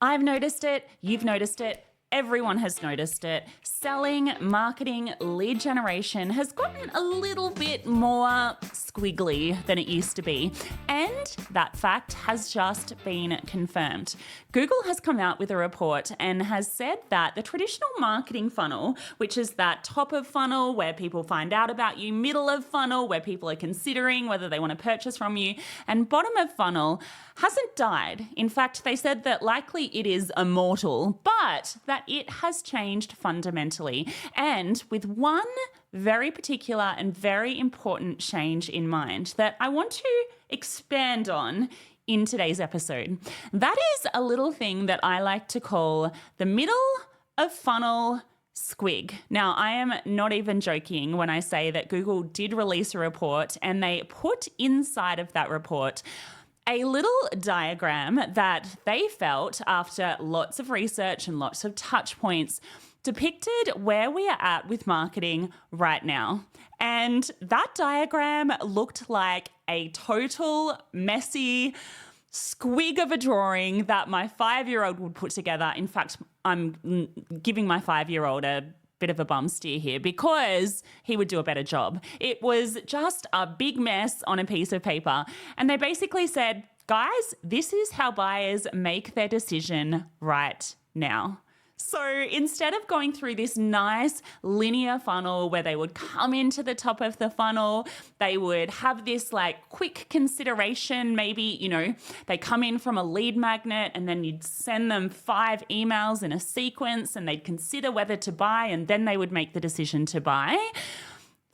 I've noticed it. You've noticed it. Everyone has noticed it. Selling, marketing, lead generation has gotten a little bit more squiggly than it used to be. And that fact has just been confirmed. Google has come out with a report and has said that the traditional marketing funnel, which is that top of funnel where people find out about you, middle of funnel where people are considering whether they want to purchase from you, and bottom of funnel hasn't died. In fact, they said that likely it is immortal, but that it has changed fundamentally, and with one very particular and very important change in mind that I want to expand on in today's episode. That is a little thing that I like to call the middle of funnel squig. Now, I am not even joking when I say that Google did release a report and they put inside of that report a little diagram that they felt, after lots of research and lots of touch points, depicted where we are at with marketing right now. And that diagram looked like a total messy squig of a drawing that my 5-year-old would put together. In fact, I'm giving my 5-year-old a bit of a bum steer here because he would do a better job. It was just a big mess on a piece of paper. And they basically said, guys, this is how buyers make their decision right now. So instead of going through this nice linear funnel where they would come into the top of the funnel, they would have this like quick consideration. Maybe, they come in from a lead magnet and then you'd send them 5 emails in a sequence and they'd consider whether to buy and then they would make the decision to buy.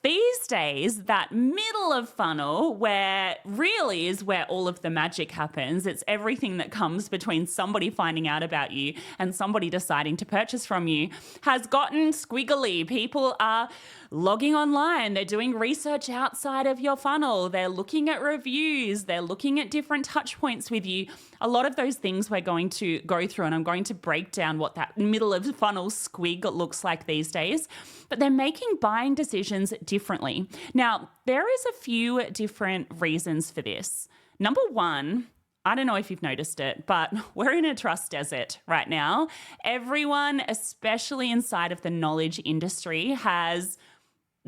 These days, that middle of funnel where really is where all of the magic happens. It's everything that comes between somebody finding out about you and somebody deciding to purchase from you has gotten squiggly. People are logging online. They're doing research outside of your funnel. They're looking at reviews. They're looking at different touch points with you. A lot of those things we're going to go through, and I'm going to break down what that middle of funnel squig looks like these days. But they're making buying decisions differently. Now, there is a few different reasons for this. Number one, I don't know if you've noticed it, but we're in a trust desert right now. Everyone, especially inside of the knowledge industry, has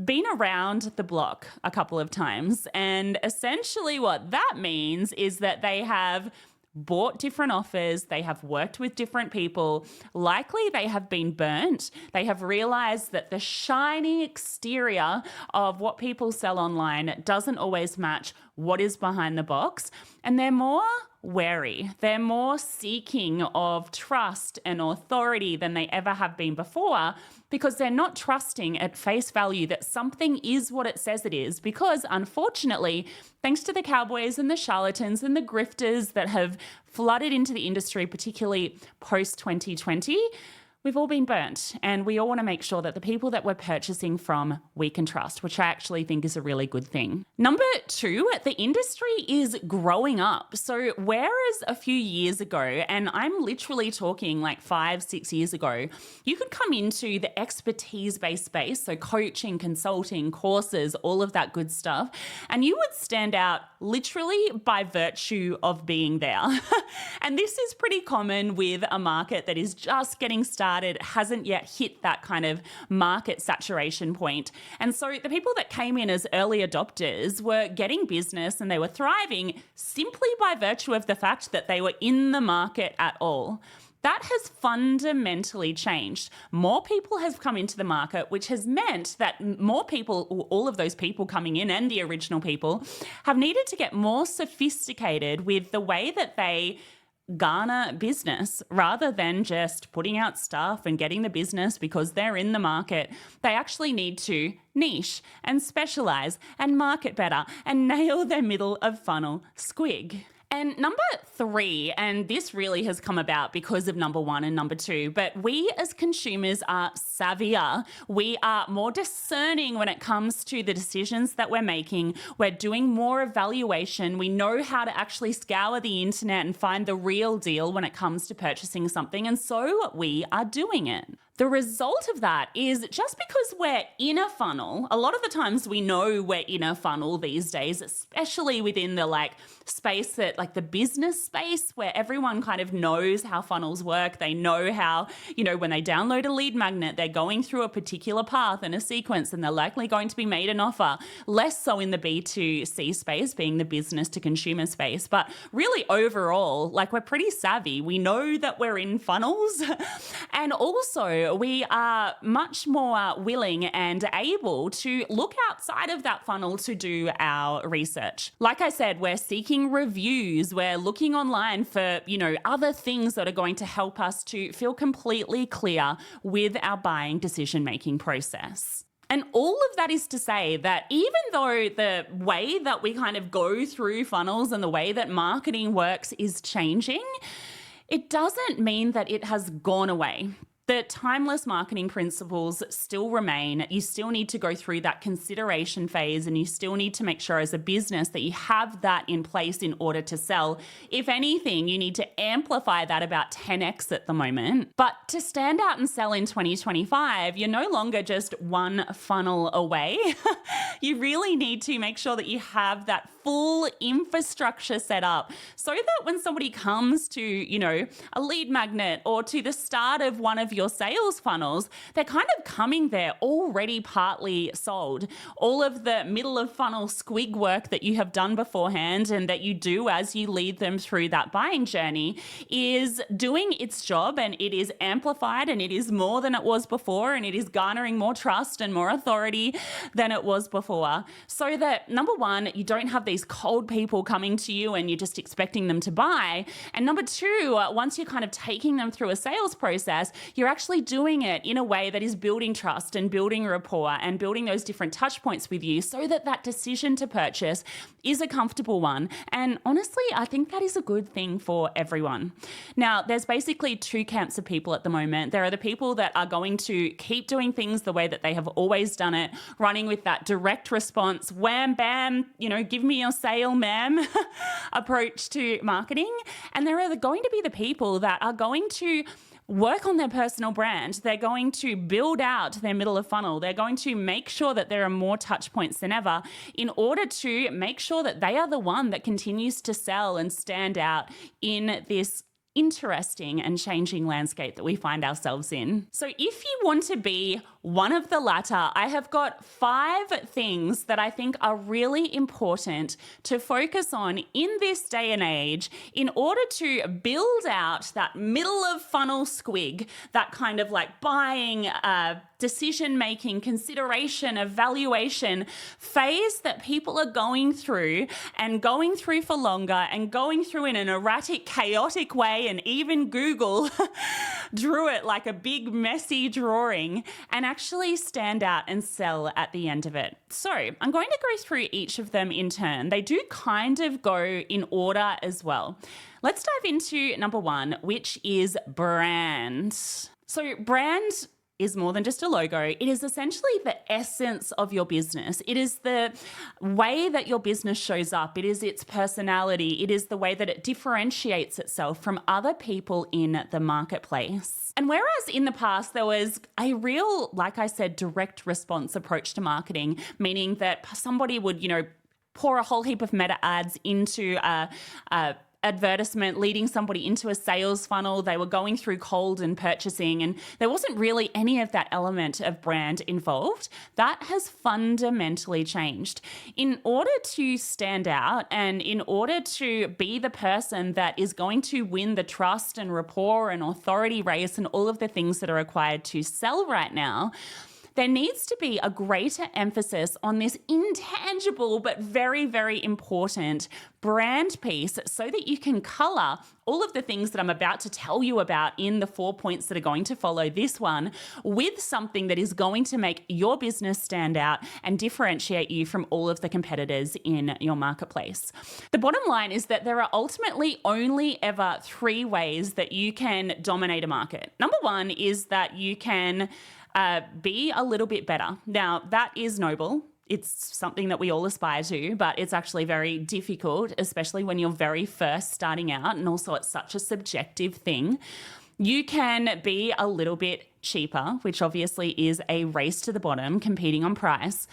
been around the block a couple of times. And essentially what that means is that they have bought different offers, they have worked with different people, likely they have been burnt, they have realized that the shiny exterior of what people sell online doesn't always match what is behind the box, and they're more wary. They're more seeking of trust and authority than they ever have been before because they're not trusting at face value that something is what it says it is, because unfortunately, thanks to the cowboys and the charlatans and the grifters that have flooded into the industry, particularly post-2020, we've all been burnt, and we all want to make sure that the people that we're purchasing from we can trust, which I actually think is a really good thing. Number two, the industry is growing up. So whereas a few years ago, and I'm literally talking like 5-6 years ago, you could come into the expertise-based space, so coaching, consulting, courses, all of that good stuff, and you would stand out literally by virtue of being there. And this is pretty common with a market that is just getting started, hasn't yet hit that kind of market saturation point. And so the people that came in as early adopters were getting business and they were thriving simply by virtue of the fact that they were in the market at all. That has fundamentally changed. More people have come into the market, which has meant that more people, all of those people coming in and the original people, have needed to get more sophisticated with the way that they garner business rather than just putting out stuff and getting the business because they're in the market. They actually need to niche and specialize and market better and nail their middle of funnel squig. And number three, and this really has come about because of number one and number two, but we as consumers are savvier. We are more discerning when it comes to the decisions that we're making. We're doing more evaluation. We know how to actually scour the internet and find the real deal when it comes to purchasing something, and so we are doing it. The result of that is just because we're in a funnel, a lot of the times we know we're in a funnel these days, especially within the space that the business space where everyone kind of knows how funnels work. They know how, when they download a lead magnet, they're going through a particular path and a sequence and they're likely going to be made an offer. Less so in the B2C space, being the business to consumer space. But really overall, we're pretty savvy. We know that we're in funnels and also we are much more willing and able to look outside of that funnel to do our research. Like I said, we're seeking reviews. We're looking online for, other things that are going to help us to feel completely clear with our buying decision-making process. And all of that is to say that even though the way that we kind of go through funnels and the way that marketing works is changing, it doesn't mean that it has gone away. The timeless marketing principles still remain. You still need to go through that consideration phase and you still need to make sure as a business that you have that in place in order to sell. If anything, you need to amplify that about 10x at the moment. But to stand out and sell in 2025, you're no longer just one funnel away. You really need to make sure that you have that full infrastructure set up so that when somebody comes to, a lead magnet or to the start of one of your sales funnels, they're kind of coming there already partly sold. All of the middle of funnel squig work that you have done beforehand and that you do as you lead them through that buying journey is doing its job, and it is amplified and it is more than it was before, and it is garnering more trust and more authority than it was before. So that number one, you don't have these cold people coming to you and you're just expecting them to buy. And number two, once you're kind of taking them through a sales process, you're actually doing it in a way that is building trust and building rapport and building those different touch points with you so that that decision to purchase is a comfortable one. And honestly, I think that is a good thing for everyone. Now, there's basically two camps of people at the moment. There are the people that are going to keep doing things the way that they have always done it, running with that direct response, wham, bam, give me your sale, ma'am, approach to marketing. And there are going to be the people that are going to work on their personal brand. They're going to build out their middle of funnel. They're going to make sure that there are more touch points than ever in order to make sure that they are the one that continues to sell and stand out in this interesting and changing landscape that we find ourselves in. So if you want to be one of the latter, I have got 5 things that I think are really important to focus on in this day and age in order to build out that middle of funnel squig, that kind of buying, decision-making, consideration, evaluation phase that people are going through for longer and going through in an erratic, chaotic way, and even Google drew it like a big, messy drawing, and actually stand out and sell at the end of it. So I'm going to go through each of them in turn. They do kind of go in order as well. Let's dive into number 1, which is brand. So brand is more than just a logo. It is essentially the essence of your business. It is the way that your business shows up. It is its personality. It is the way that it differentiates itself from other people in the marketplace. And whereas in the past there was a real, like I said, direct response approach to marketing, meaning that somebody would, pour a whole heap of meta ads into a advertisement, leading somebody into a sales funnel. They were going through cold and purchasing, and there wasn't really any of that element of brand involved. That has fundamentally changed. In order to stand out and in order to be the person that is going to win the trust and rapport and authority race and all of the things that are required to sell right now, there needs to be a greater emphasis on this intangible but very, very important brand piece so that you can color all of the things that I'm about to tell you about in the 4 points that are going to follow this one with something that is going to make your business stand out and differentiate you from all of the competitors in your marketplace. The bottom line is that there are ultimately only ever 3 ways that you can dominate a market. Number 1 is that you can be a little bit better. Now, that is noble. It's something that we all aspire to, but it's actually very difficult, especially when you're very first starting out. And also it's such a subjective thing. You can be a little bit cheaper, which obviously is a race to the bottom, competing on price.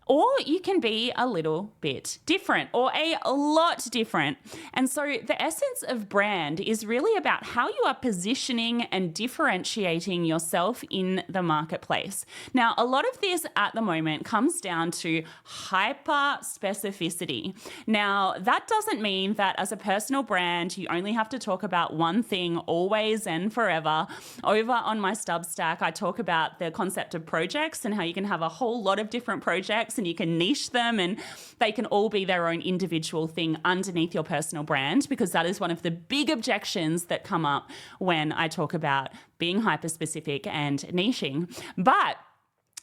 Or you can be a little bit different or a lot different. And so the essence of brand is really about how you are positioning and differentiating yourself in the marketplace. Now, a lot of this at the moment comes down to hyper specificity. Now, that doesn't mean that as a personal brand, you only have to talk about one thing always and forever. Over on my Substack, I talk about the concept of projects and how you can have a whole lot of different projects and you can niche them and they can all be their own individual thing underneath your personal brand, because that is one of the big objections that come up when I talk about being hyper-specific and niching. But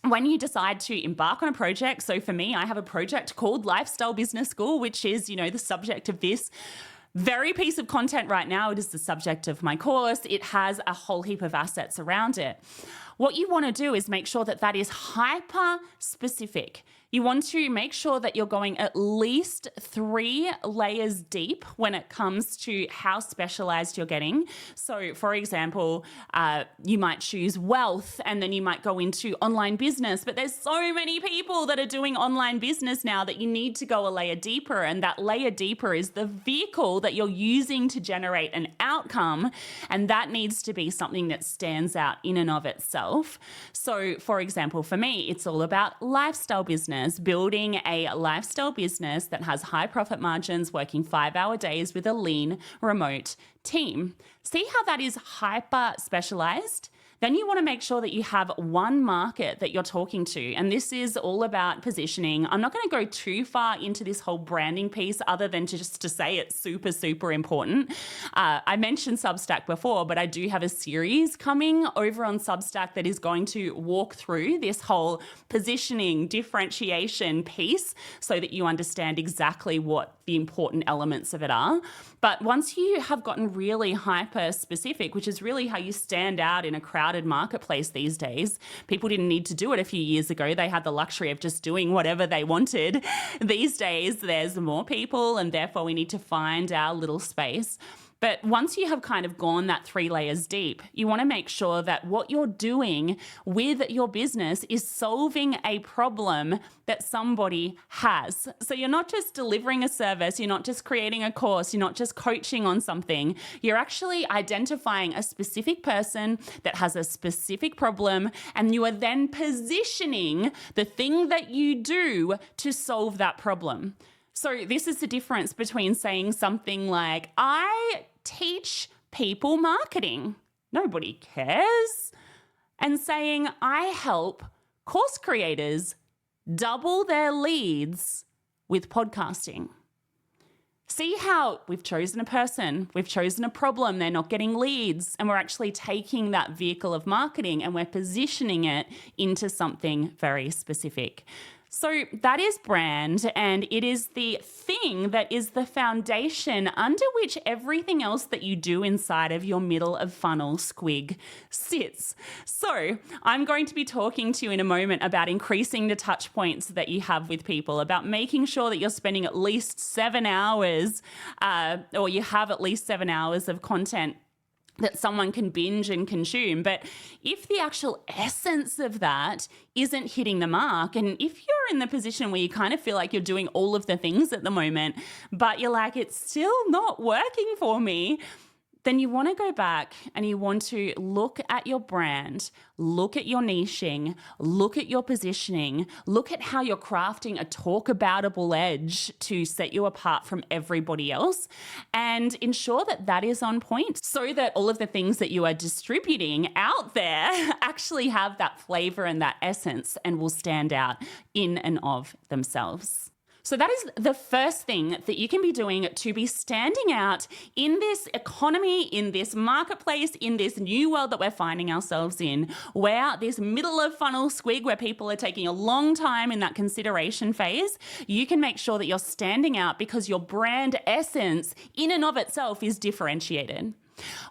when you decide to embark on a project, so for me, I have a project called Lifestyle Business School, which is, the subject of this very piece of content right now. It is the subject of my course. It has a whole heap of assets around it. What you want to do is make sure that that is hyper specific. You want to make sure that you're going at least 3 layers deep when it comes to how specialized you're getting. So, for example, you might choose wealth and then you might go into online business, but there's so many people that are doing online business now that you need to go a layer deeper. And that layer deeper is the vehicle that you're using to generate an outcome. And that needs to be something that stands out in and of itself. So, for example, for me, it's all about lifestyle business. Building a lifestyle business that has high profit margins, working 5-hour days with a lean remote team. See how that is hyper specialized? Then you want to make sure that you have one market that you're talking to. And this is all about positioning. I'm not going to go too far into this whole branding piece other than just to say it's super, super important. I mentioned Substack before, but I do have a series coming over on Substack that is going to walk through this whole positioning, differentiation piece so that you understand exactly what the important elements of it are. But once you have gotten really hyper specific, which is really how you stand out in a crowded marketplace these days, people didn't need to do it a few years ago. They had the luxury of just doing whatever they wanted. These days, there's more people and therefore we need to find our little space. But once you have kind of gone that 3 layers deep, you want to make sure that what you're doing with your business is solving a problem that somebody has. So you're not just delivering a service, you're not just creating a course, you're not just coaching on something. You're actually identifying a specific person that has a specific problem, and you are then positioning the thing that you do to solve that problem. So this is the difference between saying something like, I teach people marketing. Nobody cares. And saying, I help course creators double their leads with podcasting. See how we've chosen a person, we've chosen a problem, they're not getting leads, and we're actually taking that vehicle of marketing and we're positioning it into something very specific. So that is brand, and it is the thing that is the foundation under which everything else that you do inside of your middle of funnel squig sits. So I'm going to be talking to you in a moment about increasing the touch points that you have with people, about making sure that you're spending at least 7 hours or you have at least 7 hours of content that someone can binge and consume. But if the actual essence of that isn't hitting the mark, and if you're in the position where you kind of feel like you're doing all of the things at the moment, but you're like, it's still not working for me, then you want to go back and you want to look at your brand, look at your niching, look at your positioning, look at how you're crafting a talk-aboutable edge to set you apart from everybody else, and ensure that that is on point so that all of the things that you are distributing out there actually have that flavor and that essence and will stand out in and of themselves. So that is the first thing that you can be doing to be standing out in this economy, in this marketplace, in this new world that we're finding ourselves in, where this middle of funnel squig, where people are taking a long time in that consideration phase. You can make sure that you're standing out because your brand essence in and of itself is differentiated.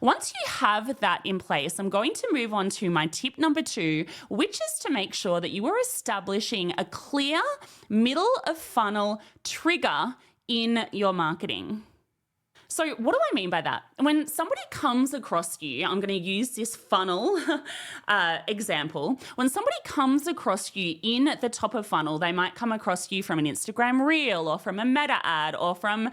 Once you have that in place, I'm going to move on to my tip number 2, which is to make sure that you are establishing a clear middle of funnel trigger in your marketing. So what do I mean by that? When somebody comes across you, I'm going to use this funnel example. When somebody comes across you in the top of funnel, they might come across you from an Instagram reel or from a meta ad or from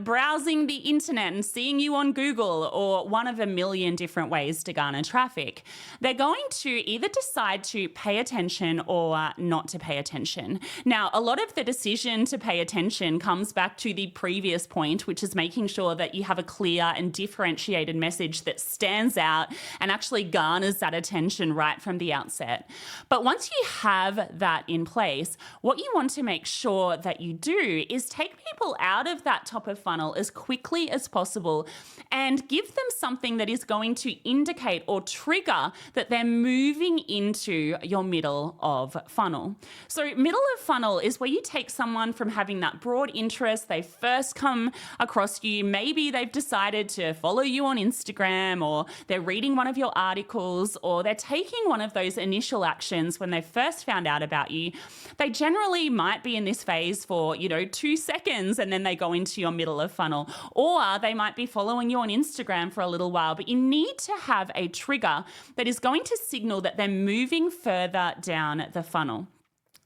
browsing the internet and seeing you on Google or one of a million different ways to garner traffic. They're going to either decide to pay attention or not to pay attention. Now, a lot of the decision to pay attention comes back to the previous point, which is making sure that you have a clear and differentiated message that stands out and actually garners that attention right from the outset. But once you have that in place, what you want to make sure that you do is take people out of that top of funnel as quickly as possible and give them something that is going to indicate or trigger that they're moving into your middle of funnel. So middle of funnel is where you take someone from having that broad interest, they first come across you, maybe they've decided to follow you on Instagram or they're reading one of your articles or they're taking one of those initial actions when they first found out about you. They generally might be in this phase for, 2 seconds and then they go into your middle of funnel, or they might be following you on Instagram for a little while, but you need to have a trigger that is going to signal that they're moving further down the funnel.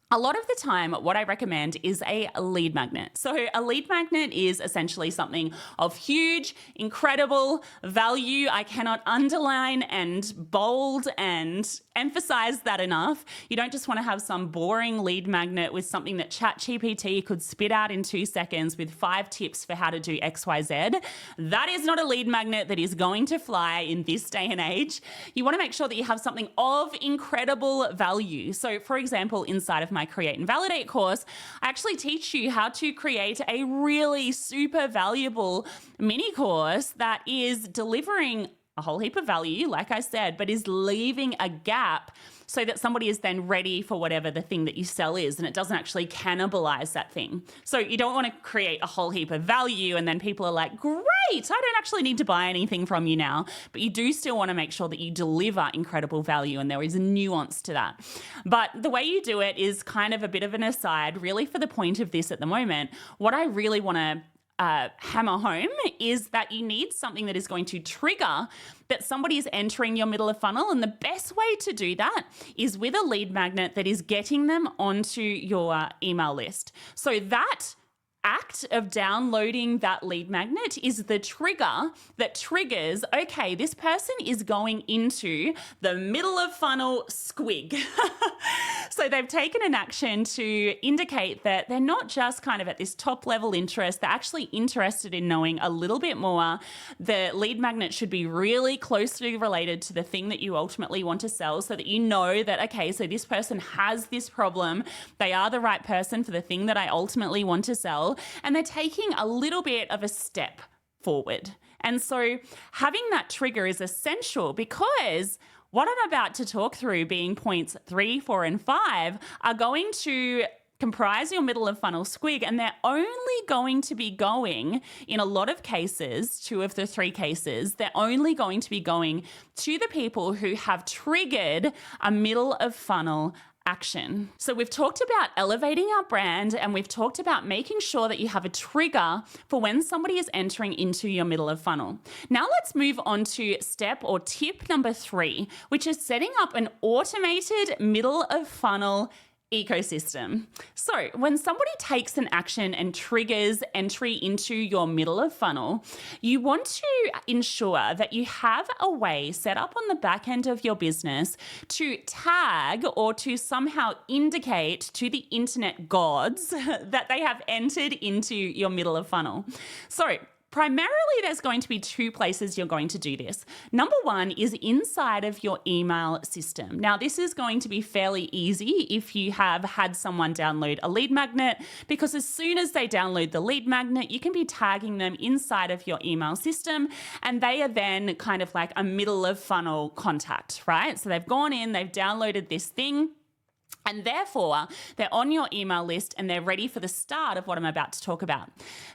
A lot of the time, what I recommend is a lead magnet. So a lead magnet is essentially something of huge, incredible value. I cannot underline and bold and emphasize that enough. You don't just want to have some boring lead magnet with something that ChatGPT could spit out in 2 seconds with 5 tips for how to do XYZ. That is not a lead magnet that is going to fly in this day and age. You want to make sure that you have something of incredible value. So for example, inside of my Create and Validate course, I actually teach you how to create a really super valuable mini course that is delivering a whole heap of value, like I said, but is leaving a gap so that somebody is then ready for whatever the thing that you sell is, and it doesn't actually cannibalize that thing. So you don't want to create a whole heap of value and then people are like, great, I don't actually need to buy anything from you now. But you do still want to make sure that you deliver incredible value, and there is a nuance to that. But the way you do it is kind of a bit of an aside, really, for the point of this at the moment. What I really want to hammer home is that you need something that is going to trigger that somebody is entering your middle of funnel. And the best way to do that is with a lead magnet that is getting them onto your email list. So that act of downloading that lead magnet is the trigger that triggers, okay, this person is going into the middle of funnel squig. So they've taken an action to indicate that they're not just kind of at this top level interest, they're actually interested in knowing a little bit more. The lead magnet should be really closely related to the thing that you ultimately want to sell, so that you know that, okay, so this person has this problem, they are the right person for the thing that I ultimately want to sell, and they're taking a little bit of a step forward. And so having that trigger is essential, because what I'm about to talk through, being points 3, 4, and 5, are going to comprise your middle of funnel squig, and they're only going to be going, in a lot of cases, 2 of the 3 cases, they're only going to be going to the people who have triggered a middle of funnel action. So we've talked about elevating our brand, and we've talked about making sure that you have a trigger for when somebody is entering into your middle of funnel. Now let's move on to step or tip number 3, which is setting up an automated middle of funnel ecosystem. So when somebody takes an action and triggers entry into your middle of funnel, you want to ensure that you have a way set up on the back end of your business to tag or to somehow indicate to the internet gods that they have entered into your middle of funnel. So primarily, there's going to be 2 places you're going to do this. Number 1 is inside of your email system. Now, this is going to be fairly easy if you have had someone download a lead magnet, because as soon as they download the lead magnet, you can be tagging them inside of your email system, and they are then kind of like a middle of funnel contact, right? So they've gone in, they've downloaded this thing, And therefore, they're on your email list and they're ready for the start of what I'm about to talk about.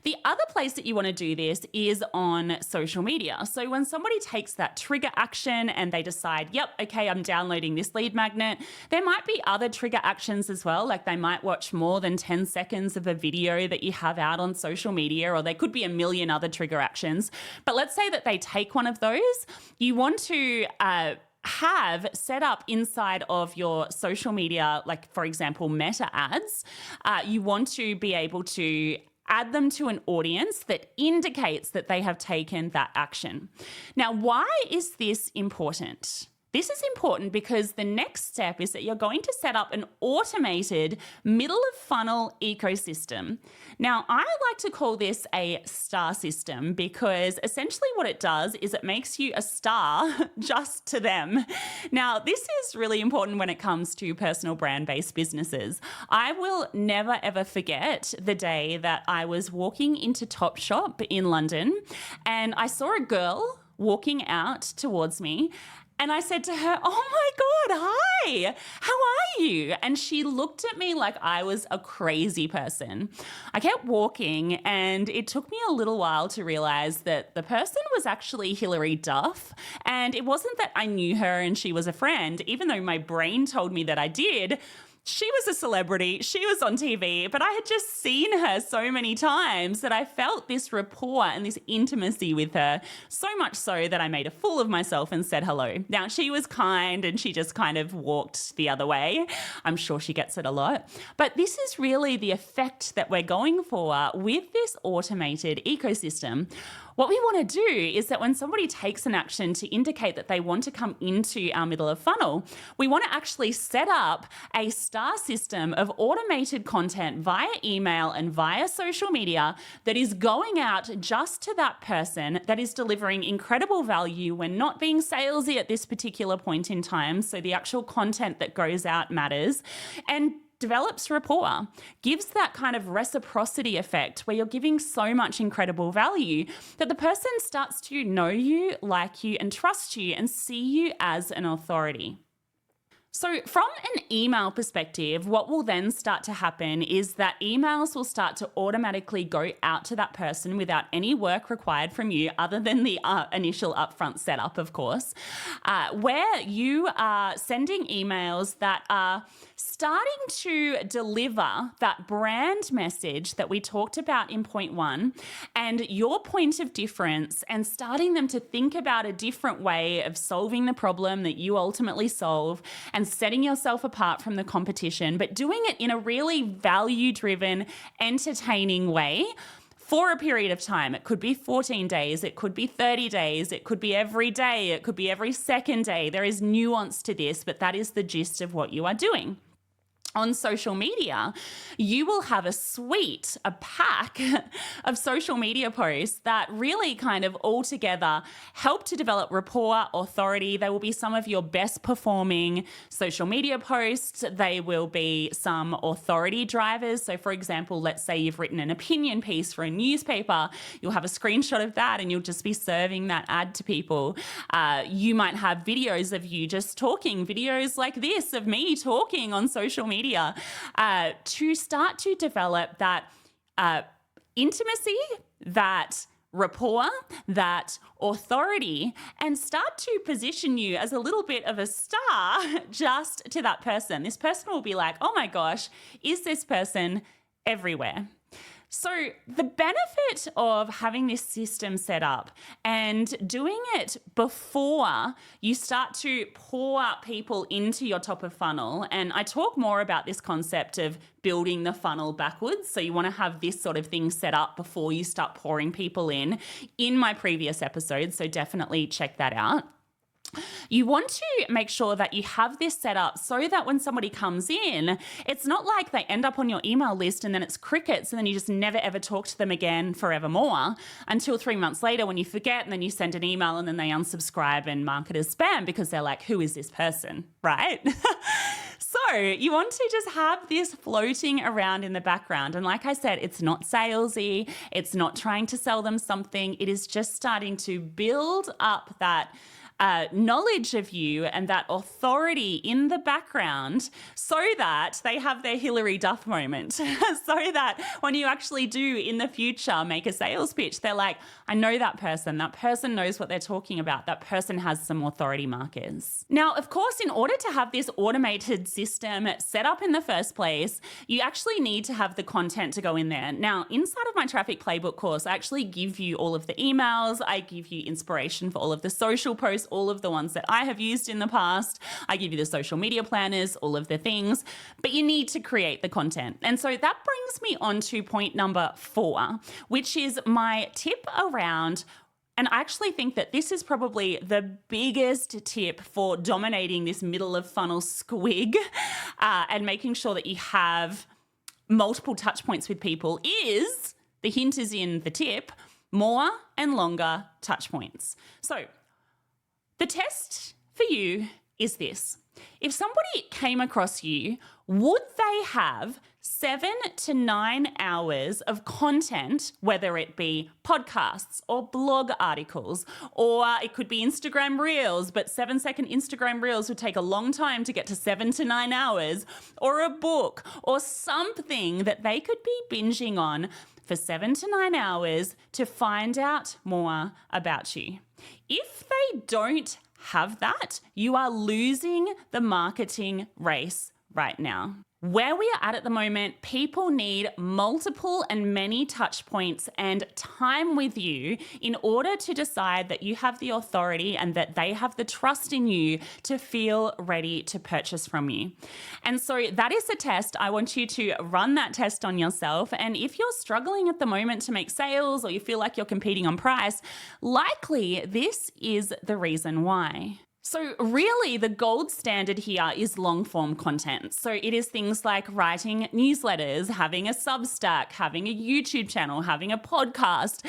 The other place that you want to do this is on social media. So when somebody takes that trigger action and they decide, yep, okay, I'm downloading this lead magnet, there might be other trigger actions as well. Like they might watch more than 10 seconds of a video that you have out on social media, or there could be a million other trigger actions. But let's say that they take one of those. You want to have set up inside of your social media, like for example, meta ads, you want to be able to add them to an audience that indicates that they have taken that action. Now, why is this important? This is important because the next step is that you're going to set up an automated middle of funnel ecosystem. Now, I like to call this a star system because essentially what it does is it makes you a star just to them. Now, this is really important when it comes to personal brand-based businesses. I will never ever forget the day that I was walking into Topshop in London and I saw a girl walking out towards me. And I said to her, oh my God, hi, how are you? And she looked at me like I was a crazy person. I kept walking and it took me a little while to realize that the person was actually Hilary Duff. And it wasn't that I knew her and she was a friend, even though my brain told me that I did. She was a celebrity, she was on TV, but I had just seen her so many times that I felt this rapport and this intimacy with her, so much so that I made a fool of myself and said hello. Now, she was kind and she just kind of walked the other way. I'm sure she gets it a lot. But this is really the effect that we're going for with this automated ecosystem. What we want to do is that when somebody takes an action to indicate that they want to come into our middle of funnel, we want to actually set up a star system of automated content via email and via social media that is going out just to that person, that is delivering incredible value. We're not being salesy at this particular point in time, so the actual content that goes out matters. And develops rapport, gives that kind of reciprocity effect where you're giving so much incredible value that the person starts to know you, like you, and trust you and see you as an authority. So from an email perspective, what will then start to happen is that emails will start to automatically go out to that person without any work required from you other than the initial upfront setup, of course, where you are sending emails that are starting to deliver that brand message that we talked about in point one and your point of difference, and starting them to think about a different way of solving the problem that you ultimately solve and setting yourself apart from the competition, but doing it in a really value-driven, entertaining way for a period of time. It could be 14 days, it could be 30 days, it could be every day, it could be every second day. There is nuance to this, but that is the gist of what you are doing. On social media, you will have a pack of social media posts that really kind of all together help to develop rapport, authority. They will be some of your best performing social media posts. They will be some authority drivers. So for example, let's say you've written an opinion piece for a newspaper. You'll have a screenshot of that and you'll just be serving that ad to people. You might have videos of you just talking, videos like this of me talking on social media. To start to develop that intimacy, that rapport, that authority, and start to position you as a little bit of a star just to that person. This person will be like, oh my gosh, is this person everywhere? So the benefit of having this system set up and doing it before you start to pour people into your top of funnel, and I talk more about this concept of building the funnel backwards. So you want to have this sort of thing set up before you start pouring people in my previous episodes. So definitely check that out. You want to make sure that you have this set up so that when somebody comes in, it's not like they end up on your email list and then it's crickets and then you just never ever talk to them again forevermore until 3 months later when you forget, and then you send an email and then they unsubscribe and mark it as spam because they're like, who is this person, right? So you want to just have this floating around in the background. And like I said, it's not salesy. It's not trying to sell them something. It is just starting to build up that knowledge of you and that authority in the background so that they have their Hillary Duff moment. So that when you actually do in the future make a sales pitch, they're like, I know that person. That person knows what they're talking about. That person has some authority markers. Now, of course, in order to have this automated system set up in the first place, you actually need to have the content to go in there. Now, inside of my Traffic Playbook course, I actually give you all of the emails. I give you inspiration for all of the social posts, all of the ones that I have used in the past. I give you the social media planners, all of the things, but you need to create the content. And so that brings me on to point number 4, which is my tip around, and I actually think that this is probably the biggest tip for dominating this middle of funnel squig and making sure that you have multiple touch points with people is, the hint is in the tip, more and longer touch points. So the test for you is this. If somebody came across you, would they have 7 to 9 hours of content, whether it be podcasts or blog articles, or it could be Instagram Reels, but 7-second Instagram Reels would take a long time to get to 7 to 9 hours, or a book, or something that they could be binging on for 7 to 9 hours to find out more about you. If they don't have that, you are losing the marketing race right now. Where we are at the moment, people need multiple and many touch points and time with you in order to decide that you have the authority and that they have the trust in you to feel ready to purchase from you. And so that is a test. I want you to run that test on yourself. And if you're struggling at the moment to make sales or you feel like you're competing on price, likely this is the reason why. So really the gold standard here is long form content. So it is things like writing newsletters, having a Substack, having a YouTube channel, having a podcast.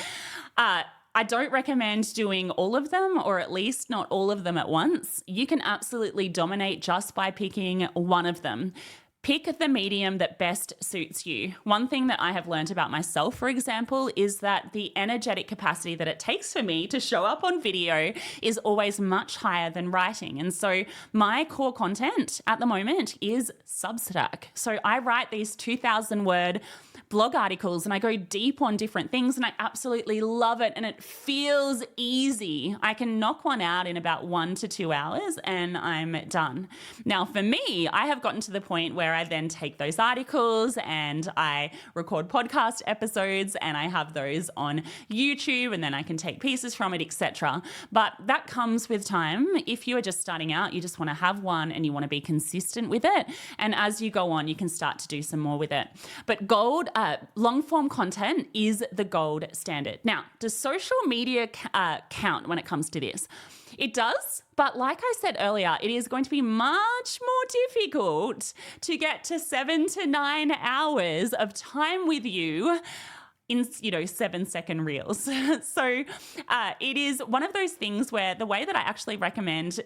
I don't recommend doing all of them, or at least not all of them at once. You can absolutely dominate just by picking one of them. Pick the medium that best suits you. One thing that I have learned about myself, for example, is that the energetic capacity that it takes for me to show up on video is always much higher than writing. And so my core content at the moment is Substack. So I write these 2,000-word blog articles and I go deep on different things and I absolutely love it and it feels easy. I can knock one out in about 1 to 2 hours and I'm done. Now for me, I have gotten to the point where I then take those articles and I record podcast episodes and I have those on YouTube and then I can take pieces from it, etc. But that comes with time. If you are just starting out, you just want to have one and you want to be consistent with it. And as you go on, you can start to do some more with it. But long form content is the gold standard. Now, does social media count when it comes to this? It does, but like I said earlier, it is going to be much more difficult to get to 7 to 9 hours of time with you in 7-second reels. So it is one of those things where the way that I actually recommend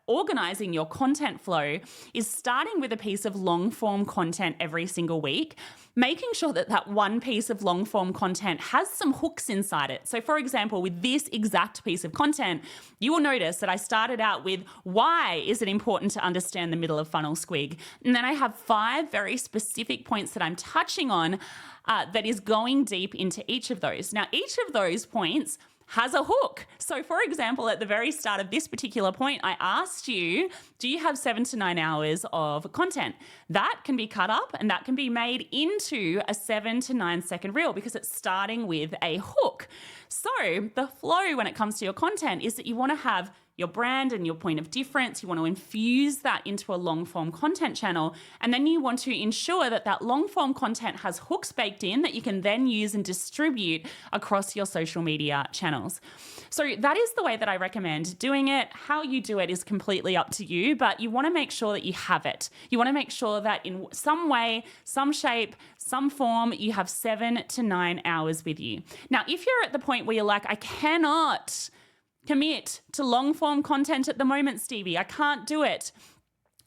organizing your content flow is starting with a piece of long form content every single week, making sure that that one piece of long form content has some hooks inside it. So for example, with this exact piece of content, you will notice that I started out with why is it important to understand the middle of funnel squig? And then I have 5 very specific points that I'm touching on that is going deep into each of those. Now, each of those points has a hook. So for example, at the very start of this particular point, I asked you, do you have 7 to 9 hours of content? That can be cut up and that can be made into a 7 to 9 second reel because it's starting with a hook. So the flow when it comes to your content is that you want to have your brand and your point of difference. You want to infuse that into a long form content channel. And then you want to ensure that that long form content has hooks baked in that you can then use and distribute across your social media channels. So that is the way that I recommend doing it. How you do it is completely up to you, but you want to make sure that you have it. You want to make sure that in some way, some shape, some form, you have 7 to 9 hours with you. Now, if you're at the point where you're like, I cannot commit to long form content at the moment, Stevie, I can't do it.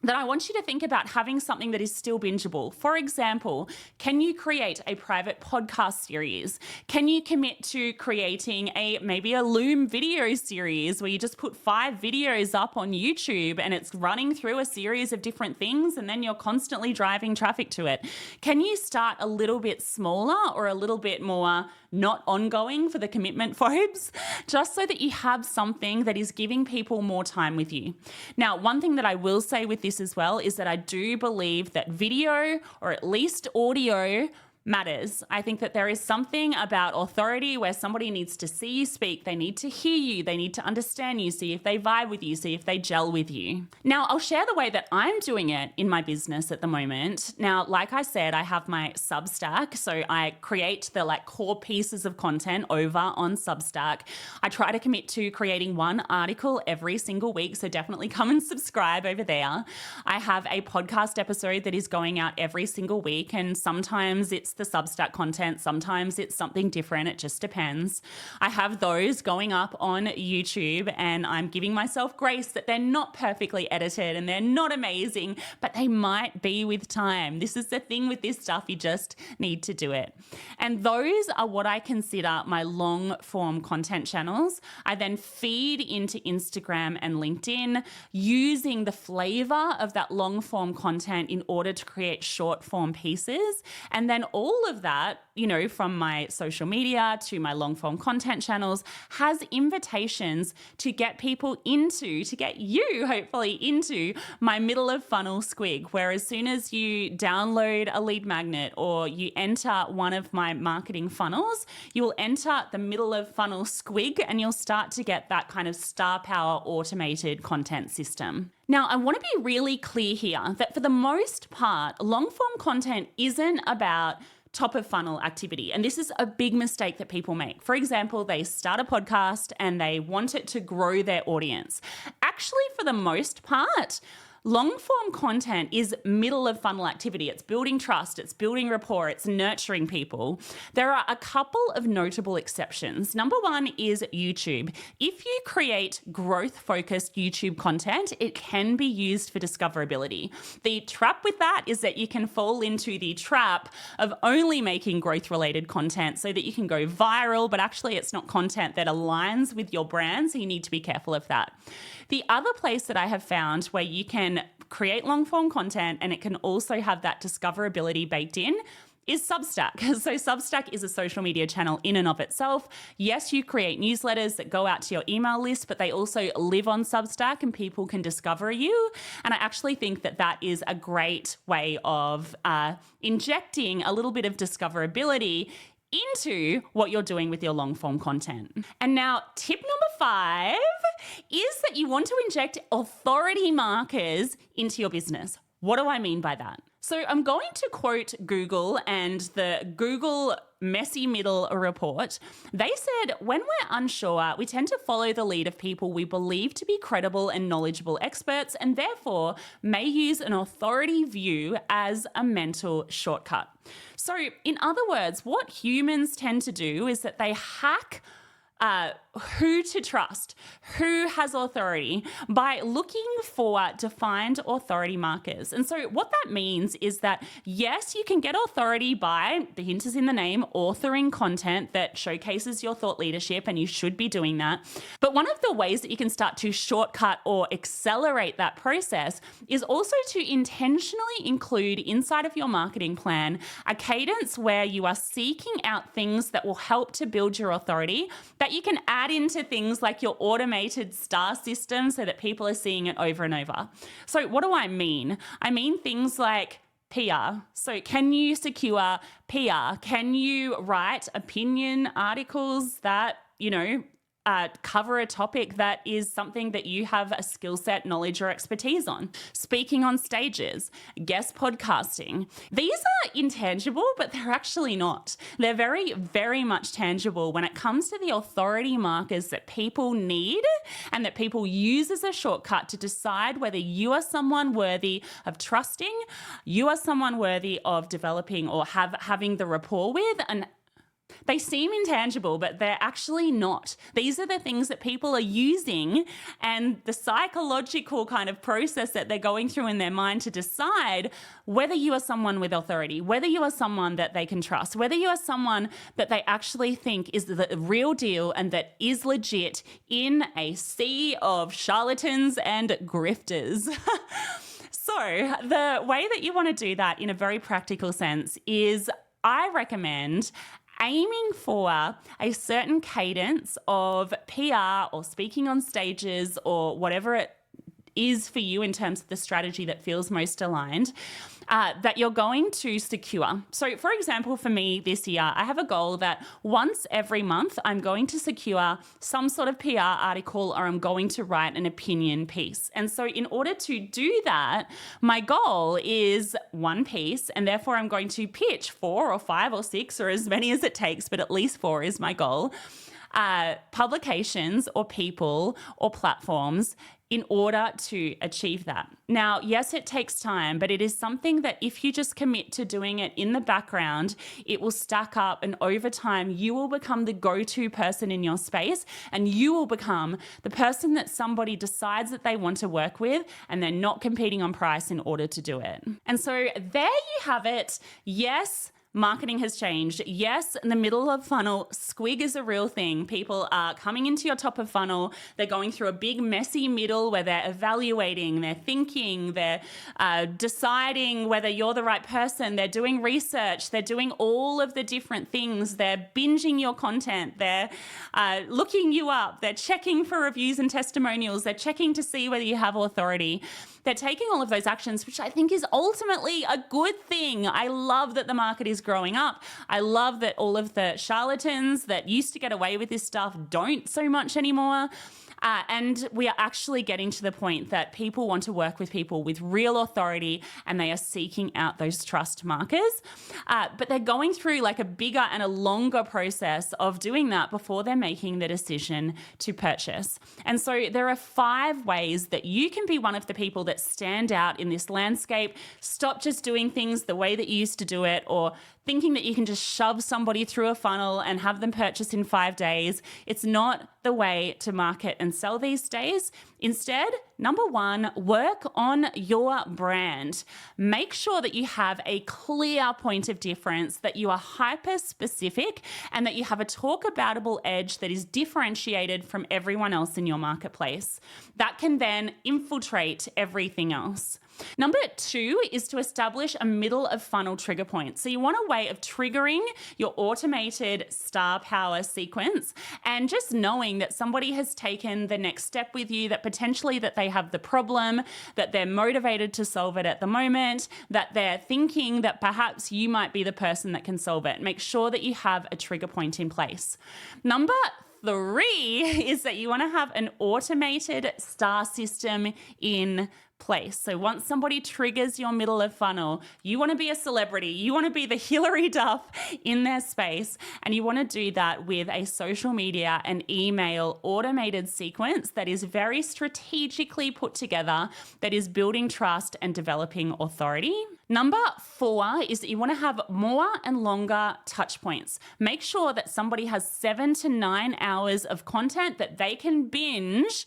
that I want you to think about having something that is still bingeable. For example, can you create a private podcast series? Can you commit to creating maybe a Loom video series where you just put 5 videos up on YouTube and it's running through a series of different things and then you're constantly driving traffic to it? Can you start a little bit smaller or a little bit more not ongoing for the commitment phobes, just so that you have something that is giving people more time with you? Now, one thing that I will say with this as well is that I do believe that video, or at least audio, matters. I think that there is something about authority where somebody needs to see you speak, they need to hear you, they need to understand you, see if they vibe with you, see if they gel with you. Now, I'll share the way that I'm doing it in my business at the moment. Now, like I said, I have my Substack, so I create the core pieces of content over on Substack. I try to commit to creating 1 article every single week, so definitely come and subscribe over there. I have a podcast episode that is going out every single week, and sometimes it's the Substack content, sometimes it's something different, it just depends. I have those going up on YouTube, and I'm giving myself grace that they're not perfectly edited and they're not amazing, but they might be with time. This is the thing with this stuff, you just need to do it. And those are what I consider my long form content channels. I then feed into Instagram and LinkedIn using the flavor of that long form content in order to create short form pieces. And then all of that, from my social media to my long form content channels, has invitations to get you hopefully into my middle of funnel squig, where as soon as you download a lead magnet or you enter one of my marketing funnels, you will enter the middle of funnel squig and you'll start to get that kind of star power automated content system. Now, I want to be really clear here that for the most part, long form content isn't about top of funnel activity. And this is a big mistake that people make. For example, they start a podcast and they want it to grow their audience. Actually, for the most part, long form content is middle of funnel activity. It's building trust, it's building rapport, it's nurturing people. There are a couple of notable exceptions. Number one is YouTube. If you create growth-focused YouTube content, it can be used for discoverability. The trap with that is that you can fall into the trap of only making growth-related content so that you can go viral, but actually it's not content that aligns with your brand, so you need to be careful of that. The other place that I have found where you can create long form content and it can also have that discoverability baked in is Substack. So Substack is a social media channel in and of itself. Yes, you create newsletters that go out to your email list, but they also live on Substack and people can discover you. And I actually think that that is a great way of injecting a little bit of discoverability into what you're doing with your long form content. And now tip number 5 is that you want to inject authority markers into your business. What do I mean by that? So I'm going to quote Google and the Google Messy Middle report. They said, when we're unsure, we tend to follow the lead of people we believe to be credible and knowledgeable experts, and therefore may use an authority view as a mental shortcut. So in other words, what humans tend to do is that they hack who to trust, who has authority, by looking for defined authority markers. And so what that means is that, yes, you can get authority by, the hint is in the name, authoring content that showcases your thought leadership, and you should be doing that. But one of the ways that you can start to shortcut or accelerate that process is also to intentionally include inside of your marketing plan a cadence where you are seeking out things that will help to build your authority, that you can add into things like your automated star system so that people are seeing it over and over. So what do I mean? I mean things like PR. So can you secure PR? Can you write opinion articles that, cover a topic that is something that you have a skill set, knowledge, or expertise on? Speaking on stages, guest podcasting. These are intangible, but they're actually not. They're very, very much tangible when it comes to the authority markers that people need and that people use as a shortcut to decide whether you are someone worthy of trusting, you are someone worthy of developing or having the rapport with, and They seem intangible, but they're actually not. These are the things that people are using, and the psychological kind of process that they're going through in their mind to decide whether you are someone with authority, whether you are someone that they can trust, whether you are someone that they actually think is the real deal and that is legit in a sea of charlatans and grifters. So the way that you want to do that in a very practical sense is I recommend aiming for a certain cadence of PR or speaking on stages or whatever it is for you in terms of the strategy that feels most aligned, that you're going to secure. So for example, for me this year, I have a goal that once every month I'm going to secure some sort of PR article or I'm going to write an opinion piece. And so in order to do that, my goal is one piece, and therefore I'm going to pitch 4 or 5 or 6 or as many as it takes, but at least 4 is my goal, publications or people or platforms in order to achieve that. Now, yes, it takes time, but it is something that if you just commit to doing it in the background, it will stack up, and over time you will become the go-to person in your space, and you will become the person that somebody decides that they want to work with, and they're not competing on price in order to do it. And so there you have it. Yes, marketing has changed. Yes, in the middle of funnel, squig is a real thing. People are coming into your top of funnel. They're going through a big messy middle where they're evaluating, they're thinking, they're deciding whether you're the right person. They're doing research. They're doing all of the different things. They're binging your content. They're looking you up. They're checking for reviews and testimonials. They're checking to see whether you have authority. They're taking all of those actions, which I think is ultimately a good thing. I love that the market is growing up. I love that all of the charlatans that used to get away with this stuff don't so much anymore. And we are actually getting to the point that people want to work with people with real authority, and they are seeking out those trust markers. But they're going through like a bigger and a longer process of doing that before they're making the decision to purchase. And so there are 5 ways that you can be one of the people that stand out in this landscape. Stop just doing things the way that you used to do it, or thinking that you can just shove somebody through a funnel and have them purchase in 5 days. It's not the way to market and sell these days. Instead, number 1, work on your brand. Make sure that you have a clear point of difference, that you are hyper specific, and that you have a talk aboutable edge that is differentiated from everyone else in your marketplace. That can then infiltrate everything else. Number 2 is to establish a middle of funnel trigger point. So you want a way of triggering your automated star power sequence, and just knowing that somebody has taken the next step with you, that potentially that they have the problem, that they're motivated to solve it at the moment, that they're thinking that perhaps you might be the person that can solve it. Make sure that you have a trigger point in place. Number 3 is that you want to have an automated star system in place. So once somebody triggers your middle of funnel, you want to be a celebrity. You want to be the Hillary Duff in their space, and you want to do that with a social media and email automated sequence that is very strategically put together, that is building trust and developing authority. Number 4 is that you want to have more and longer touch points. Make sure that somebody has 7 to 9 hours of content that they can binge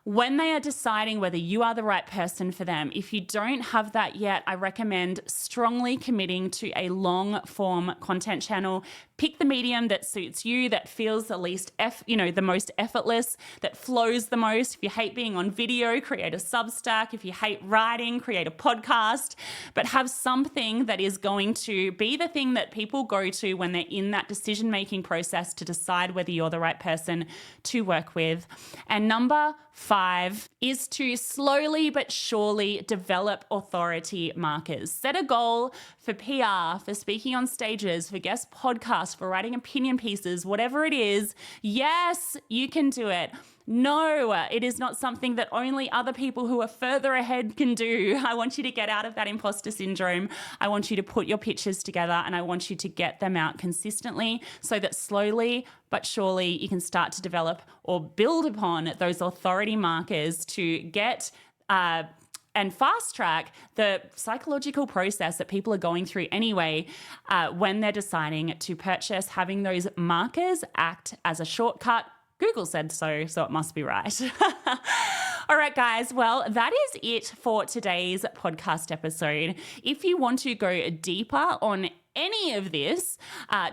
when they are deciding whether you are the right person for them. If you don't have that yet, I recommend strongly committing to a long form content channel. Pick the medium that suits you, that feels the least, the most effortless, that flows the most. If you hate being on video, create a Substack. If you hate writing, create a podcast. But have something that is going to be the thing that people go to when they're in that decision-making process to decide whether you're the right person to work with. And number 5 is to slowly but surely develop authority markers. Set a goal for PR, for speaking on stages, for guest podcasts, for writing opinion pieces, whatever it is. Yes, you can do it. No, it is not something that only other people who are further ahead can do. I want you to get out of that imposter syndrome. I want you to put your pitches together, and I want you to get them out consistently so that slowly but surely you can start to develop or build upon those authority markers to get and fast track the psychological process that people are going through anyway when they're deciding to purchase, having those markers act as a shortcut. Google said so, so it must be right. All right, guys. Well, that is it for today's podcast episode. If you want to go deeper on any of this,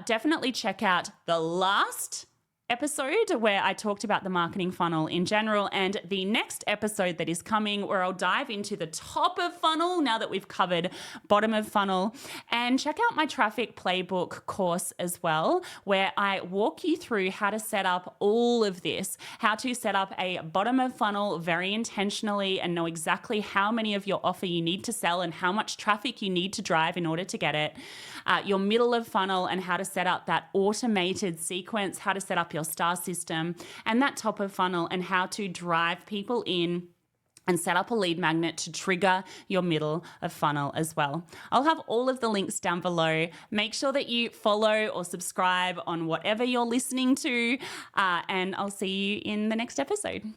definitely check out the last episode where I talked about the marketing funnel in general, and the next episode that is coming where I'll dive into the top of funnel now that we've covered bottom of funnel. And check out my traffic playbook course as well, where I walk you through how to set up all of this, how to set up a bottom of funnel very intentionally and know exactly how many of your offer you need to sell and how much traffic you need to drive in order to get it, your middle of funnel and how to set up that automated sequence, how to set up your star system, and that top of funnel and how to drive people in and set up a lead magnet to trigger your middle of funnel as well. I'll have all of the links down below. Make sure that you follow or subscribe on whatever you're listening to, and I'll see you in the next episode.